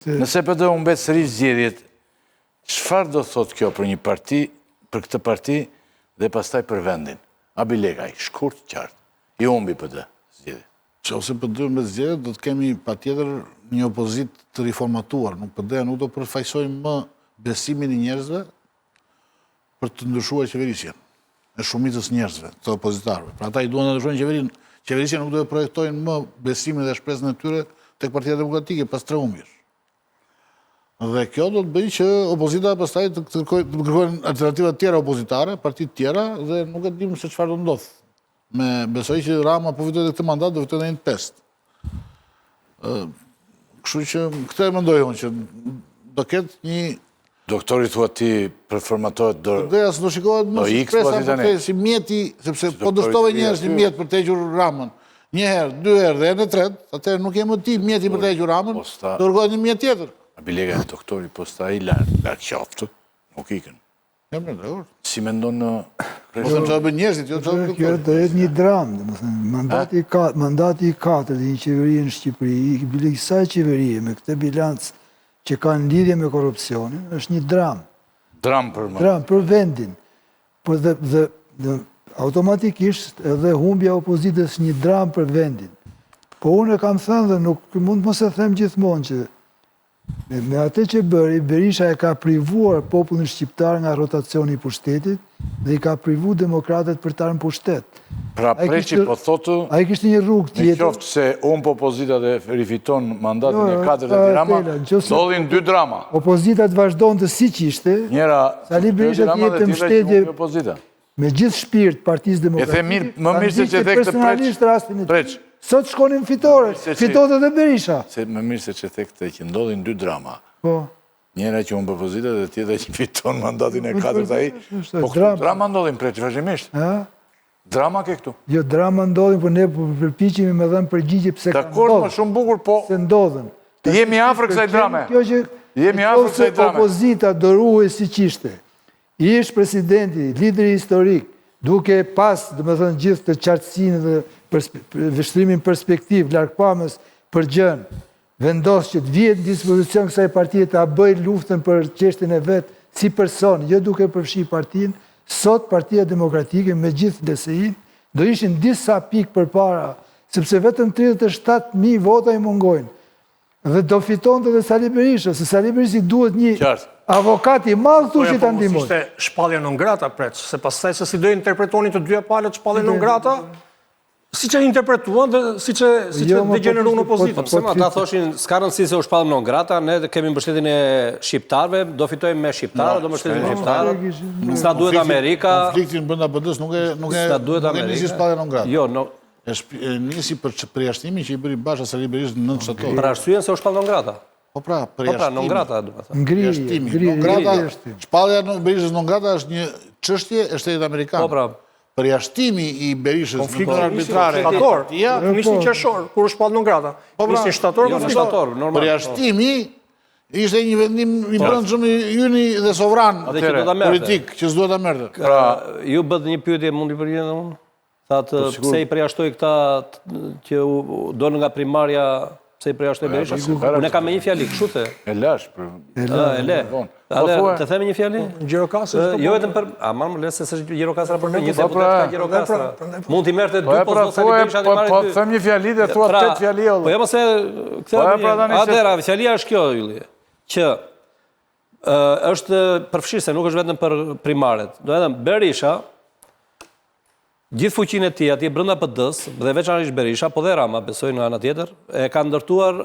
Nëse PD u mbet sërish zgjedhjet, çfarë do thot kjo për një parti, për këtë parti dhe pastaj për vendin? Abi Lekaj, shkurt qartë. I humbi PD zgjedhjet. Nëse PD me zgjedhjet, do të kemi patjetër një opozit të riformatuar. PD nuk do përfaqësojmë më besimin e njerëzve për të ndryshuar qeverisjen e shumicës njerëzve, të opozitarëve. Pra ata i duan të ndryshojnë qeverinë. Qeverisja nuk do të projektojnë më besimin dhe shpresën e tyre tek Partia Demokratike pas 3 humbjesh. Dhe kjo do të bëjë që opozita pastaj të kërkojnë alternativa tjera opozitare, partitë tjera, dhe nuk e dim se çfarë do ndodh. Besoj që Rama po fitoj këtë mandat, do fitoj edhe një test. Kështu që këtë e mendoj unë që do ketë një doktori thua ti përformatohet do do shikohet më si presa si mjeti, sepse po dështove njerëz një mjet për të hequr Ramën. Një herë, 2 herë dhe në tretë, atëherë nuk jemi ti mjeti për të hequr Ramën, do kërkohet një mjet tjetër. Abi Lekaj doktori posta i larg qaftë, nuk ikën. Jam në dakord. Si mendon Kjo do bëjnë njerëzit, jo çfarë. Kjo do jetë një dramë, domethënë mandati i 4 i një qeverie në Shqipëri, i bile kësaj qeverie me këtë bilanc që kanë lidhje me korrupsionin, është një dramë. Dramë për më. Dramë për vendin. Por dhe automatikisht edhe humbja opozitës një dramë për vendin. Po unë e kam thënë dhe nuk mund mos e them gjithmonë që me atë që bëri, Berisha e ka privuar popullin shqiptar nga rotacioni i pushtetit dhe i ka privu demokratët për të ardhur në pushtet. Pra Preqi po thotë, ai kishte një rrugë tjetër. në qoftë se humb opozita dhe rifiton mandatin e 4 të Rama, ndodhin 2 drama. Opozita të vazhdonte siç ishte. Njëra Sali Berisha të jetë mbështetje opozita. Me gjithë shpirt Partisë Demokratike. E the mirë, më mirë se që the këtë Preq. Sot shkonin fitore, fitote dhe Berisha. Më mirë se që the këtë që ndodhin 2 drama. Po. Njëra që humb opozita dhe tjetra që fiton mandatin e 4 ai. Po drama ndodhin Preq, vazhdimisht. Drama ke këtu. Jo, drama ndodhin, por ne përpiqemi me dhënë përgjigje pse ka ndodhur. Dakor, më shumë bukur, po se ndodhen. Jemi afër kësaj drame. Kjo që jemi afër kësaj drame. Opozita do ruhej siç ishte. Ish presidenti, lideri historik, duke pas, domethënë gjithë të qartësinë dhe vështrimin perspektiv, largpamës për gjën, vendos që të vihet në dispozicion kësaj partie ta bëjë luftën për çështjen e vet si person, jo duke përfshi partinë. Sot Partia Demokratike me gjithë LSI do ishin disa pikë përpara, sepse vetëm 37.000 vota i mungojnë. Dhe do fitonte edhe Sali Berisha, se Sali Berisha duhet një avokat i madh thuçi ta ndihmojë. Po ishte shpallja non grata Preq, se pastaj se si do interpretonin të dyja palët shpalljen non grata, siç e interpretuan dhe siç e degeneruan opozitën. Pse ata thoshin s'ka rëndësi se u shpall non grata, ne kemi mbështetjen e shqiptarëve, do fitojmë me shqiptarë, do mbështesim shqiptarët. S'na duhet Amerika. Konfliktin brenda PD-s nuk e nisi shpallja non grata. Jo, nisi për përjashtimin që i bëri Basha Sali Berisha në 9 shtator. Për arsyeën se u shpall non grata. Po pra, përjashtimi. Non grata, do të thënë. Ngrirje. Shpallja e Berishës non grata është një çështje e shtetit amerikan. Po pra. Përjashtimi i Berishës konfliktin arbitrare. Shtator, nishin qershor kur u shpall non grata. Nishin shtator, normal. Përjashtimi ishte një vendim i brendshëm i yni dhe sovran politik që s'duhet ta merrte. Pra, ju bët një pyetje mundi për jetën unë? Thatë pse i përjashtoi këta që donë nga primarja, pse i përjashtoi Berisha? Unë kam me një fjali, kështu the. E lash për. E le. Të themi një fjali? Gjirokastra. Jo vetëm për, ama më le se s'është Gjirokastra për një deputet ka Gjirokastra. Mund t'i merrte 2 postë Sali Berisha të marrë 2. Po them një fjali dhe thua 8 fjali olla. Po jo mos e ktheu. Atëra, fjalia është kjo yli, që është përfshirë se nuk është vetëm për primaret. Do të thënë Berisha gjithë fuqinë e tij atje brenda PD-s dhe veçanërisht Berisha, po dhe Rama, besoj në ana tjetër, e ka ndërtuar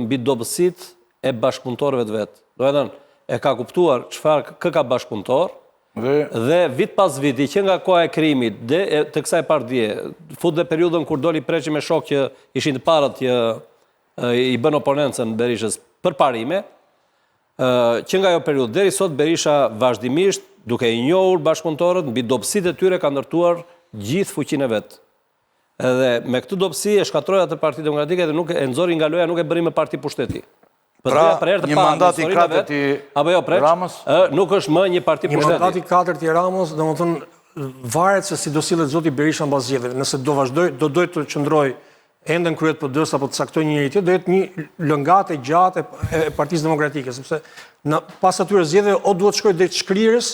mbi dobësitë e bashkëpunëtorëve të vet. Do të thënë, e ka kuptuar çfarë ka bashkëpunëtor dhe vit pas viti që nga koha e krijimit dhe të kësaj partie, fut dhe periudhën kur doli Preqi me shok që ishin të parët që i bën oponencën Berishës për parime, që nga ajo periudhë deri sot Berisha vazhdimisht duke i njohur bashkëpunëtorët mbi dobësitë e tyre ka ndërtuar gjithë fuqinë e vet. Edhe me këtë dobësi e shkatroi atë Parti Demokratike dhe nuk e nxori nga loja, nuk e bëri me parti pushteti. Pra, një mandat i 4 i Ramës? Nuk është më një parti pushteti. Një mandat i 4 i Ramës, domethënë varet se si do sillet zoti Berisha mbas zgjedhjeve. Nëse do vazhdoj, do doj të qëndroj ende në kryet PD-s apo të caktoj një njëri tjetër, do jetë një lëngat e gjatë e Partisë Demokratike, sepse pas atyre zgjedhjeve o duhet shkojë drejt shkrirës,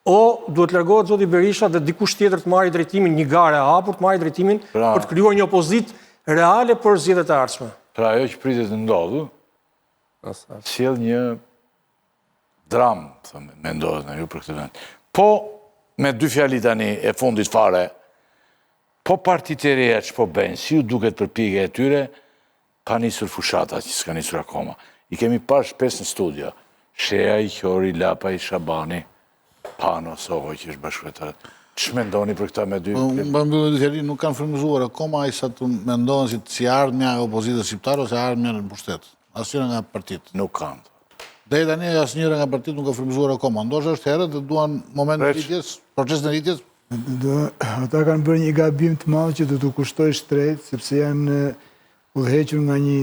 o duhet largohet zoti Berisha dhe dikush tjetër të marrë drejtimin, një gare e hapur të marrë drejtimin për të krijuar një opozitë reale për zgjedhjet e ardhshme. Pra ajo që pritet të ndodhë, sjell një dramë, mendohet në ju për këtë vend. Po, me dy fjali tani e fundit fare, po partitë e reja që po bëjnë, si ju duket përpjekja e tyre, ka nisur fushata që s'ka nisur akoma. I kemi parë shpes në studio. Sheja, i Qori, Lapa, i Shabani, Pano, Sovoj, që është bashkëtar. Që mendoni për këta me dy? Unë mbyllë dy fjali, nuk kanë frymëzuar akoma ai sa të mendohen si ardhmja e opozitës shqiptare ose ardhmja në pushtet. Asnjëra nga partitë. Nuk kanë. Deri tani asnjëra nga partitë nuk ka frymëzuar akoma. Ndoshta është herët dhe duan moment të rritjes, proces të rritjes. Ata kanë bërë një gabim të madh që do t'u kushtoj shtret, sepse janë udhëhequr nga një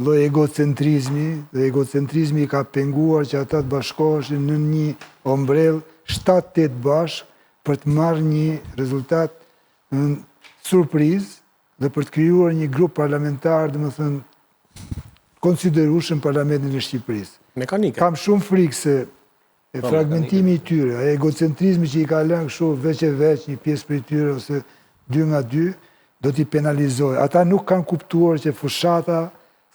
lloj egocentrizmi, dhe egocentrizmi ka penguar që ata të bashkoheshin në një ombrell 7-8 bashkë për të marrë një rezultat surprizë dhe për të krijuar një grup parlamentar, domethënë konsiderueshëm Parlamentin e Shqipërisë. Mekanike. Kam shumë frikë se fragmentimi i tyre, egocentrizmi që i ka lënë kështu veç e veç një pjesë prej tyre ose 2 nga 2, do t'i penalizojë. Ata nuk kanë kuptuar që fushata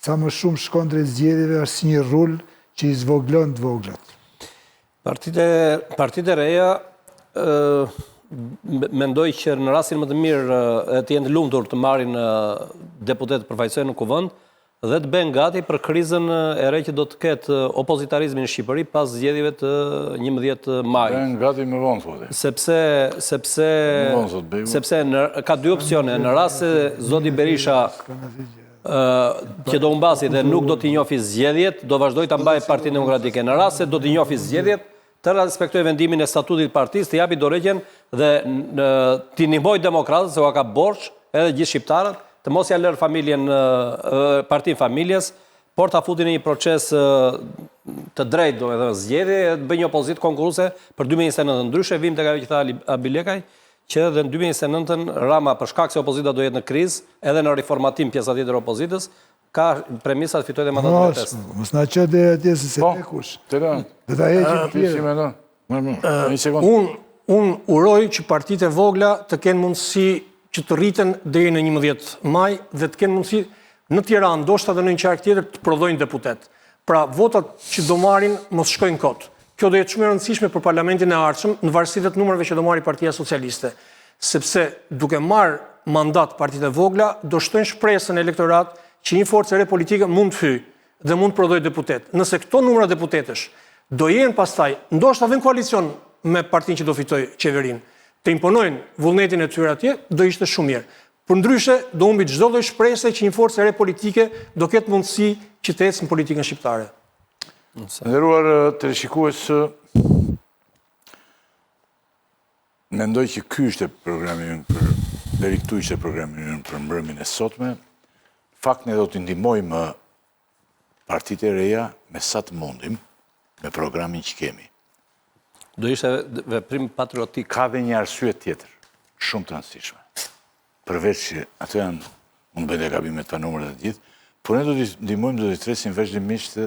sa më shumë shkon drejt zgjedhjeve është si një rul që i zvoglon të voglat. Partitë e reja mendoj që në rastin më të mirë të jenë të lumtur të marrin deputet përfaqësojnë në kuvend dhe të bëjnë gati për krizën e re që do të ketë opozitarizmi në Shqipëri pas zgjedhjeve të 11 maj. Bëjnë gati më vonë, thotë. Sepse ka dy opsione. Në rast se zoti Berisha që do humbasi dhe nuk do t'i njohë zgjedhjet, do vazhdoj ta mbajë Partinë Demokratike. Në rast se do t'i njohë zgjedhjet, të respektoj vendimin e statutit partisë, të japi dorëheqjen dhe t'i ndihmoj demokratët, se ka borxh edhe gjithë shqiptarët, të mos ja lërë familjen, Partinë Familjes, por ta futin në një proces të drejtë, domethënë zgjedhje, të bëjë një opozitë konkurruese për 2029. Ndryshe vim tek ajo që tha Abi Lekaj, që edhe në 2029 Rama për shkak se opozita do jetë në krizë, edhe në riformatim pjesa tjetër e opozitës, ka premisa të fitojë mandatin e test. Mos na çë deri atje se se kush. Do ta heqim tjerë. Unë uroj që partitë e vogla të kenë mundësi që të rriten deri në 11 maj dhe të kenë mundësi në Tiranë, ndoshta edhe në një qark tjetër të prodhojnë deputet. Pra votat që do marrin mos shkojnë kot. Kjo do jetë shumë e rëndësishme për parlamentin e ardhshëm në varësi të numrave që do marrë Partia Socialiste, sepse duke marrë mandat partitë e vogla do shtojnë shpresën e elektorat që një forcë e re politike mund të hyjë dhe mund të prodhojë deputet. Nëse këto numra deputetësh do jenë pastaj, ndoshta edhe në koalicion me partinë që do fitojë qeverinë, të imponojnë vullnetin e tyre atje, do ishte shumë mirë. Përndryshe, do humbi çdo lloj shprese që një forcë e re politike do ketë mundësi që të ecë në politikën shqiptare. Nderuar teleshikues, mendoj që ky ishte programi ynë deri këtu ishte programi ynë për mbrëmjen e sotme. Fakt ne do të ndihmojmë partitë e reja me sa të mundim me programin që kemi. Do ishte veprim patriotik. Ka dhe një arsye tjetër, shumë të rëndësishme. Përveç që ato janë, unë bëjnë gabimet pa numrat e gjithë, por ne do të ndihmojmë, do të tresim vazhdimisht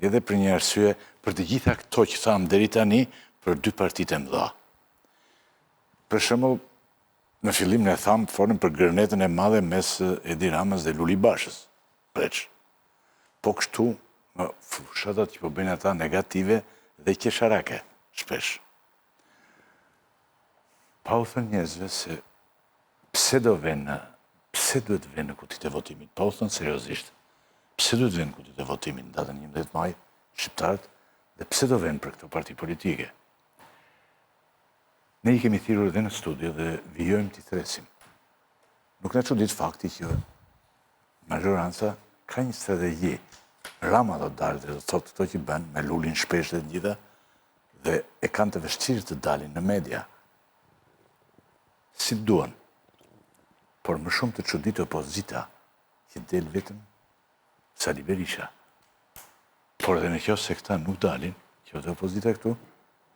edhe për një arsye për të gjitha këto që thamë deri tani për dy partitë e mëdha. Për shembull, në fillim ne thamë folëm për gërnetën e madhe mes Edi Ramës dhe Luli Bashës. Preç. Po kështu, fushatat që po bëjnë ata negative dhe qesharake, shpesh. Pa u thënë njerëzve se pse duhet vënë në kutit e votimit, pa u thënë seriozisht, pse duhet vënë në kutit e votimit në datën 11 maj, shqiptarët, dhe pse do vënë për këto parti politike. Ne i kemi thirrur edhe në studio dhe vijojmë t'i thresim. Nuk na çudit fakti që majoranca ka një strategji. Rama do dalë dhe do thotë këto që bën me Lulin shpesh dhe të gjitha dhe e kanë të vështirë të dalin në media. Si duan. Por më shumë të çudit opozita që del vetëm Sali Berisha. Por edhe në qoftë se këta nuk dalin, që të opozita këtu,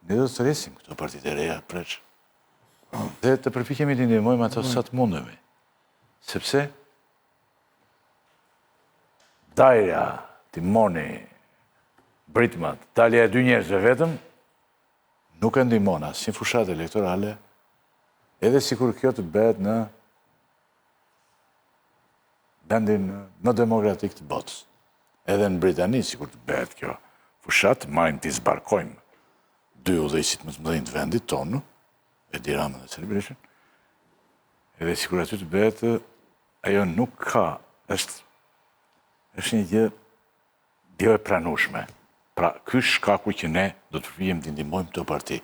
ne do të thresim këto partitë e reja preç. Dhe të përpiqemi të ndihmojmë ato sa të mundemi. Sepse Dajra, Timoni, Britmat, dalja e dy njerëzve vetëm, nuk e ndihmon as si fushat elektorale, edhe sikur kjo të bëhet në vendin më demokratik të botës. Edhe në Britani, sikur të bëhet kjo fushat, majnë t'i zbarkojmë dy udhëheqësit më të mëdhenj të vendit tonë, Edi Rama dhe Sali Berisha, edhe sikur aty të bëhet, ajo nuk ka, është një gjë e pranueshme. Pra, ky shkaku që ne do të përpiqem të ndihmojmë këto parti.